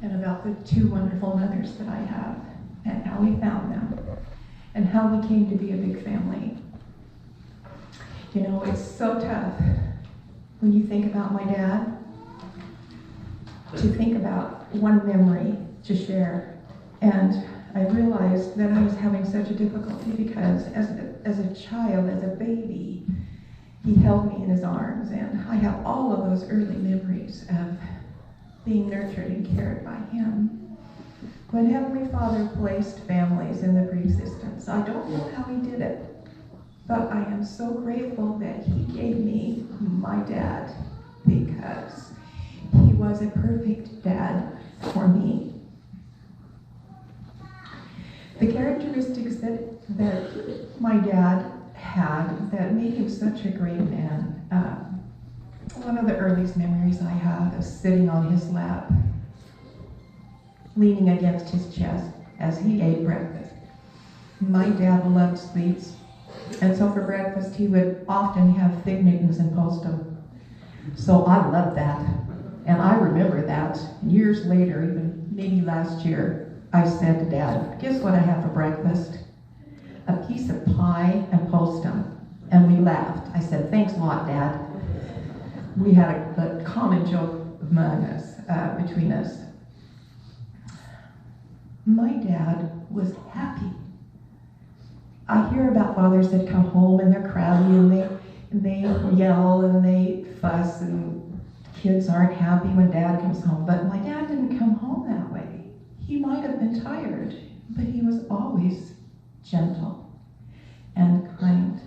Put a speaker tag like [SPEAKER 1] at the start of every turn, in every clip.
[SPEAKER 1] and about the two wonderful mothers that I have, and how we found them, and how we came to be a big family. You know, it's so tough when you think about my dad, to think about one memory to share. And I realized that I was having such a difficulty because as a child, as a baby, he held me in his arms, and I have all of those early memories of being nurtured and cared by him. When Heavenly Father placed families in the pre-existence, I don't know how he did it, but I am so grateful that he gave me my dad, because he was a perfect dad for me. The characteristics that my dad had that made him such a great man. One of the earliest memories I have is sitting on his lap, leaning against his chest as he ate breakfast. My dad loved sweets, and so for breakfast he would often have Fig Newtons and post them. So I loved that, and I remember that. Years later, even maybe last year, I said to Dad, "Guess what I have for breakfast? A piece of pie and postum." And we laughed. I said, "Thanks a lot, Dad." We had a common joke among us, between us. My dad was happy. I hear about fathers that come home and they're crabby and they yell and they fuss and kids aren't happy when Dad comes home. But my dad didn't come home that way. He might have been tired, but he was always gentle and kind.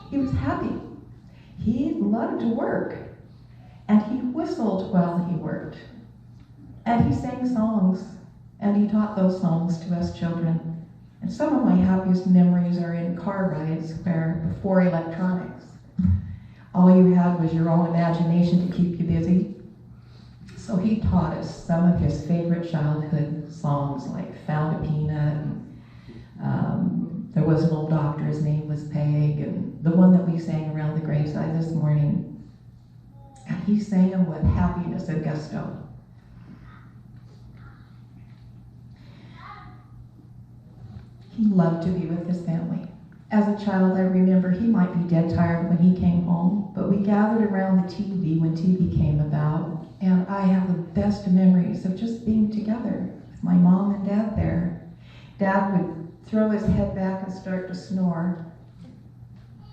[SPEAKER 1] He was happy. He loved to work, and he whistled while he worked, and he sang songs, and he taught those songs to us children. And some of my happiest memories are in car rides where, before electronics, all you had was your own imagination to keep you busy. So he taught us some of his favorite childhood songs, like Found a Peanut, and there was an old doctor, his name was Peg, and the one that we sang around the graveside this morning. And he sang them with happiness and gusto. He loved to be with his family. As a child, I remember he might be dead tired when he came home, but we gathered around the TV when TV came about, and I have the best memories of just being together with my mom and Dad there. Dad would throw his head back and start to snore,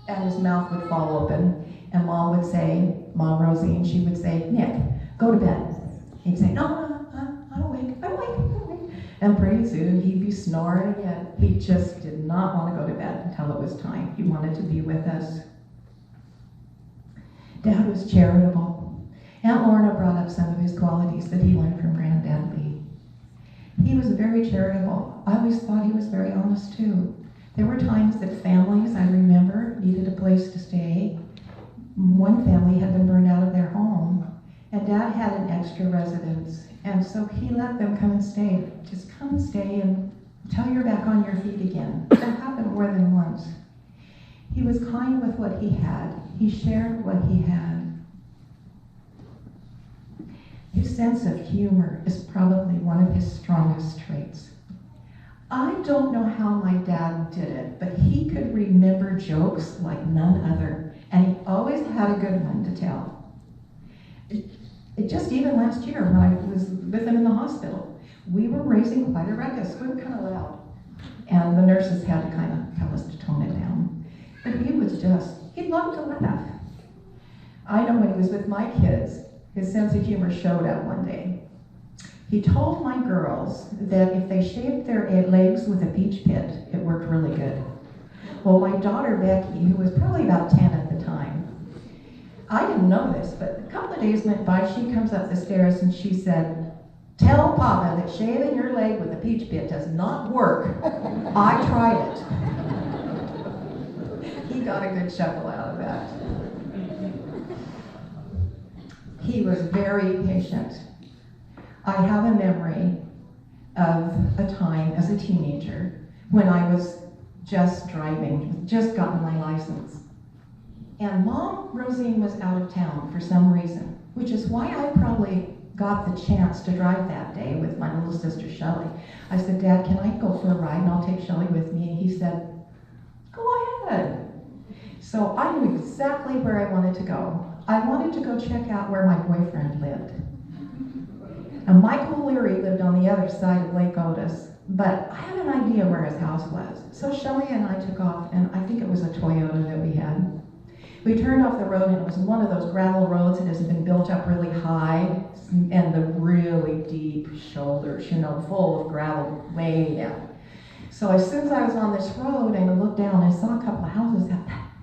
[SPEAKER 1] and his mouth would fall open, and Mom would say, Mom Rosie, and she would say, "Nick, go to bed." He'd say, "No, I'm awake, I'm awake, I'm awake." And pretty soon he'd be snoring again. He just did not want to go to bed until it was time. He wanted to be with us. Dad was charitable. Aunt Lorna brought up some of his qualities that he learned from Granddad Lee. He was very charitable. I always thought he was very honest too. There were times that families, I remember, needed a place to stay. One family had been burned out of their home, and Dad had an extra residence, and so he let them come and stay. Just come and stay until you're back on your feet again. That happened more than once. He was kind with what he had. He shared what he had. His sense of humor is probably one of his strongest traits. I don't know how my dad did it, but he could remember jokes like none other, and he always had a good one to tell. It just even last year when I was with him in the hospital, we were raising quite a ruckus. We were kind of loud, and the nurses had to kind of tell us to tone it down. But he loved to laugh. I know when he was with my kids, his sense of humor showed up one day. He told my girls that if they shaved their legs with a peach pit, it worked really good. Well, my daughter Becky, who was probably about 10 at the time, I didn't know this, but a couple of days went by, she comes up the stairs and she said, "Tell Papa that shaving your leg with a peach pit does not work. I tried it." He got a good chuckle out of that. He was very patient. I have a memory of a time as a teenager when I was just driving, just gotten my license. And Mom Rosine was out of town for some reason, which is why I probably got the chance to drive that day with my little sister Shelley. I said, Dad, can I go for a ride and I'll take Shelley with me? And he said, go ahead. So I knew exactly where I wanted to go. I wanted to go check out where my boyfriend lived. And Michael Leary lived on the other side of Lake Otis, but I had an idea where his house was. So Shelley and I took off, and I think it was a Toyota that we had. We turned off the road, and it was one of those gravel roads that has been built up really high, and the really deep shoulders, full of gravel way down. So as soon as I was on this road and I looked down and saw a couple of houses,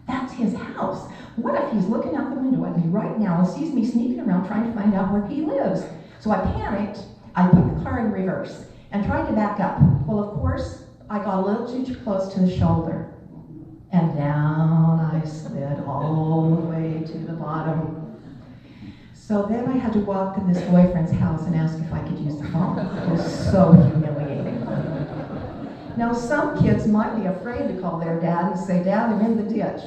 [SPEAKER 1] that's his house. What if he's looking out the window at me right now and sees me sneaking around trying to find out where he lives? So I panicked. I put the car in reverse and tried to back up. Well, of course, I got a little too close to the shoulder. And down I slid all the way to the bottom. So then I had to walk to this boyfriend's house and ask if I could use the phone. It was so humiliating. Now, some kids might be afraid to call their dad and say, Dad, I'm in the ditch.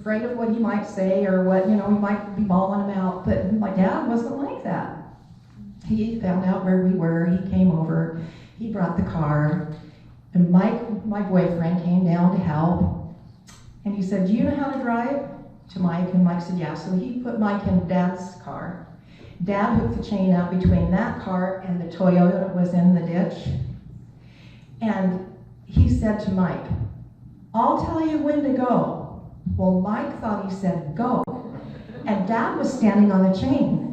[SPEAKER 1] Afraid of what he might say or what, he might be bawling him out. But my dad wasn't like that. He found out where we were. He came over. He brought the car. And Mike, my boyfriend, came down to help. And he said, do you know how to drive? To Mike. And Mike said, yeah. So he put Mike in Dad's car. Dad hooked the chain up between that car and the Toyota that was in the ditch. And he said to Mike, I'll tell you when to go. Well, Mike thought he said go. And Dad was standing on the chain.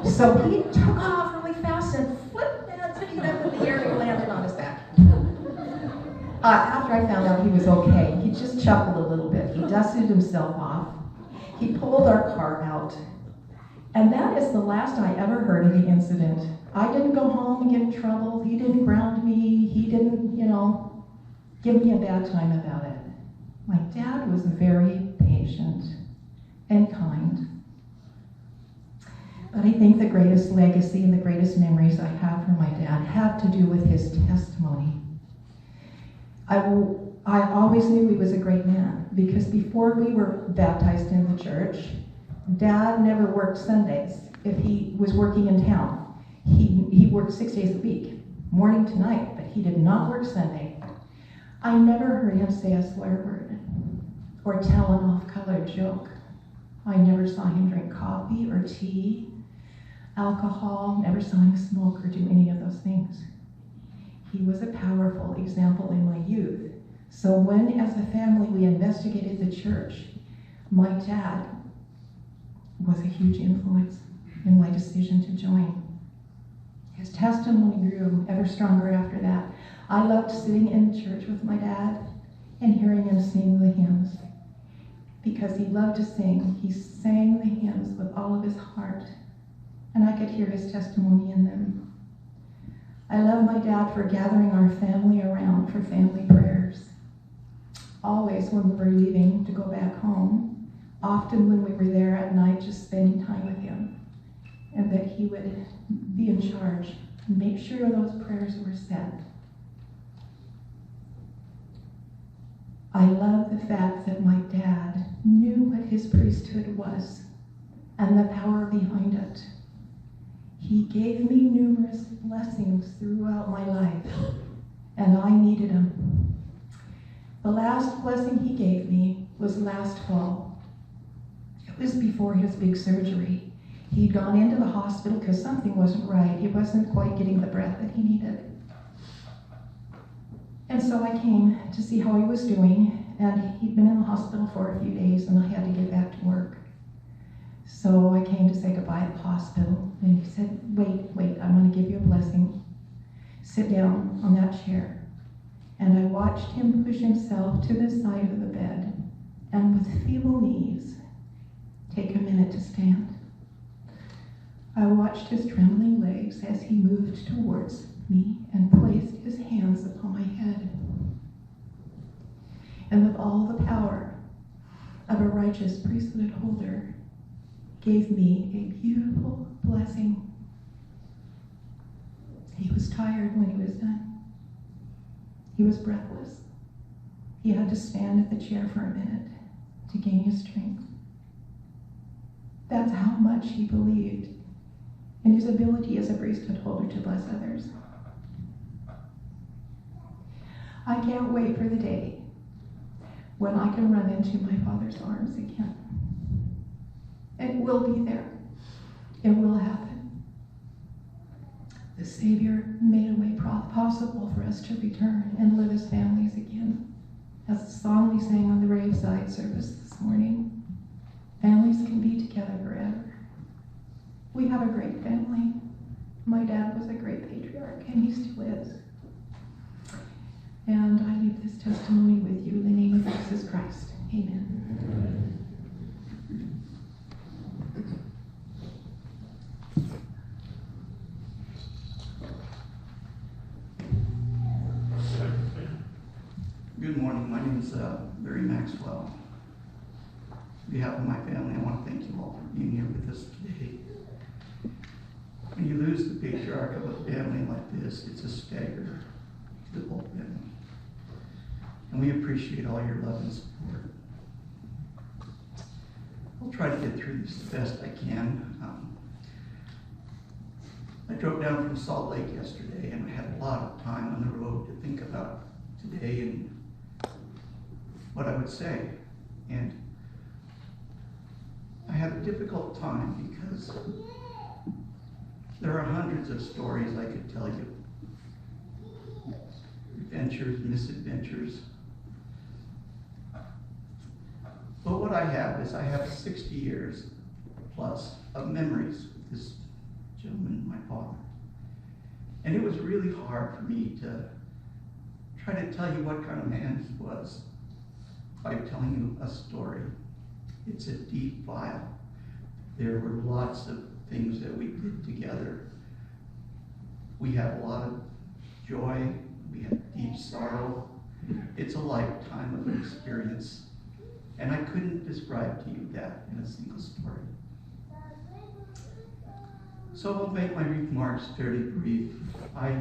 [SPEAKER 1] So he took off really fast and flipped Dad's feet up in the air and landed on his back. After I found out he was okay, he just chuckled a little bit. He dusted himself off. He pulled our car out. And that is the last I ever heard of the incident. I didn't go home and get in trouble. He didn't ground me. He didn't, give me a bad time about it. My dad was very patient and kind. But I think the greatest legacy and the greatest memories I have from my dad have to do with his testimony. I always knew he was a great man because before we were baptized in the church, Dad never worked Sundays. If he was working in town, he worked 6 days a week, morning to night, but he did not work Sunday. I never heard him say a swear word or tell an off-color joke. I never saw him drink coffee or tea, alcohol, never saw him smoke or do any of those things. He was a powerful example in my youth. So when, as a family, we investigated the church, my dad was a huge influence in my decision to join. His testimony grew ever stronger after that. I loved sitting in church with my dad and hearing him sing the hymns. Because he loved to sing, he sang the hymns with all of his heart, and I could hear his testimony in them. I love my dad for gathering our family around for family prayers. Always when we were leaving to go back home, often when we were there at night just spending time with him, and that he would be in charge and make sure those prayers were said. I love the fact that my dad knew what his priesthood was and the power behind it. He gave me numerous blessings throughout my life, and I needed them. The last blessing he gave me was last fall. It was before his big surgery. He'd gone into the hospital because something wasn't right. He wasn't quite getting the breath that he needed. And so I came to see how he was doing, and he'd been in the hospital for a few days, and I had to get back to work. So I came to say goodbye at the hospital, and he said, wait, I'm going to give you a blessing. Sit down on that chair. And I watched him push himself to the side of the bed, and with feeble knees, take a minute to stand. I watched his trembling legs as he moved towards me and placed his hands upon my head. And with all the power of a righteous priesthood holder, gave me a beautiful blessing. He was tired when he was done. He was breathless. He had to stand at the chair for a minute to gain his strength. That's how much he believed and his ability as a priesthood holder to bless others. I can't wait for the day when I can run into my Father's arms again. It will be there. It will happen. The Savior made a way possible for us to return and live as families again. As the song we sang on the graveside service this morning, families can be together forever. We have a great family. My dad was a great patriarch, and he still is. And I leave this testimony with you in the name of Jesus Christ. Amen.
[SPEAKER 2] Good morning. My name is Barry Maxwell. On behalf of my family, I want to thank you all for being here with us today. When you lose the patriarch of a family like this, it's a stagger to the whole family. And we appreciate all your love and support. I'll try to get through this the best I can. I drove down from Salt Lake yesterday, and I had a lot of time on the road to think about today and what I would say. And I had a difficult time because there are hundreds of stories I could tell you. Adventures, misadventures. But what I have is I have 60 years plus of memories with this gentleman, my father. And it was really hard for me to try to tell you what kind of man he was by telling you a story. It's a deep file. There were lots of things that we did together. We had a lot of joy. We had deep sorrow. It's a lifetime of experience. And I couldn't describe to you that in a single story. So I'll make my remarks fairly brief. I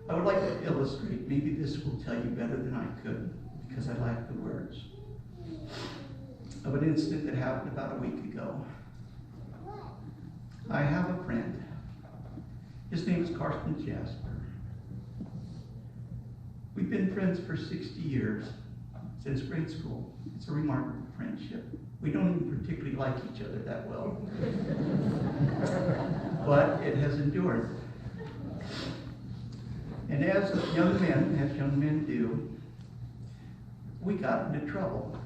[SPEAKER 2] would like to illustrate. Maybe this will tell you better than I could, because I like the words, of an incident that happened about a week ago. I have a friend. His name is Carson Jasper. We've been friends for 60 years, since grade school. It's a remarkable friendship. We don't even particularly like each other that well. But it has endured. And as young men do, we got into trouble.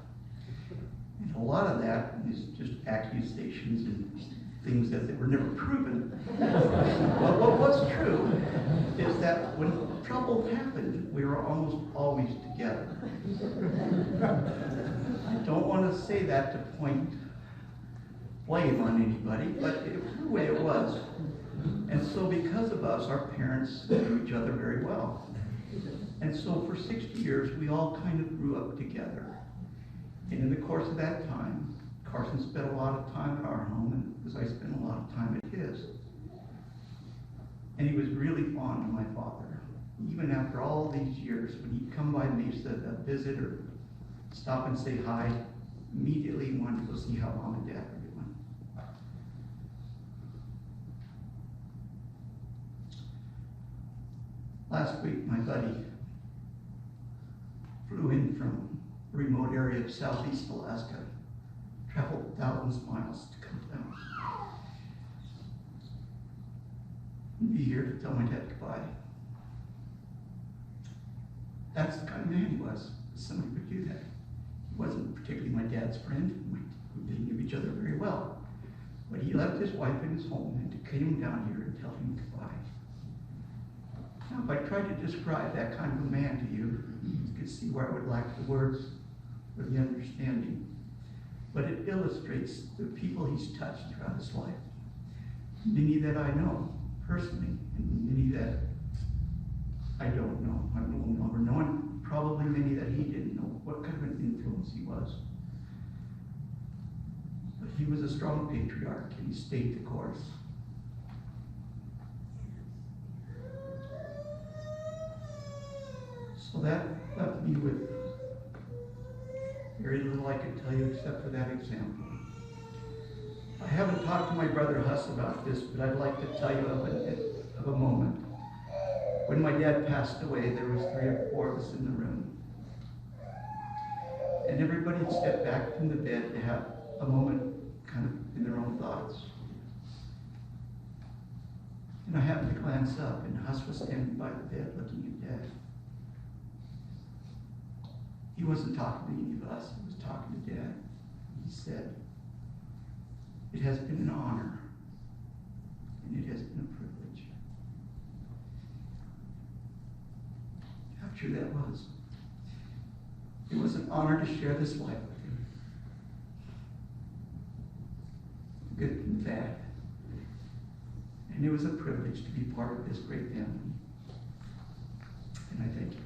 [SPEAKER 2] And a lot of that is just accusations and things that were never proven. But what was true is that when trouble happened, we were almost always together. I don't want to say that to point blame on anybody, but it was the way it was. And so because of us, our parents knew each other very well. And so for 60 years, we all kind of grew up together. And in the course of that time, Carson spent a lot of time at our home, and because I spent a lot of time at his. And he was really fond of my father. Even after all these years, when he'd come by Mesa to visit or stop and say hi, immediately he wanted to go see how mom and dad were doing. Last week, my buddy flew in from a remote area of southeast Alaska, traveled thousands of miles to come down. And be here to tell my dad goodbye. That's the kind of man he was. Somebody would do that. He wasn't particularly my dad's friend. We didn't know each other very well. But he left his wife in his home and came down here and tell him goodbye. Now, if I tried to describe that kind of a man to you, you could see where I would lack the words or the understanding. But it illustrates the people he's touched throughout his life. Many that I know personally, and many that I don't know. I will never know, and probably many that he didn't know what kind of an influence he was. But he was a strong patriarch, and he stayed the course. So that left me with very little I could tell you except for that example. I haven't talked to my brother Huss about this, but I'd like to tell you of a moment. When my dad passed away, there was 3 or 4 of us in the room. And everybody had stepped back from the bed to have a moment kind of in their own thoughts. And I happened to glance up, and Huss was standing by the bed looking at Dad. He wasn't talking to any of us, he was talking to Dad. He said, "It has been an honor, and it has been a privilege." How true that was. It was an honor to share this life with him. The good and the bad. And it was a privilege to be part of this great family. And I thank you.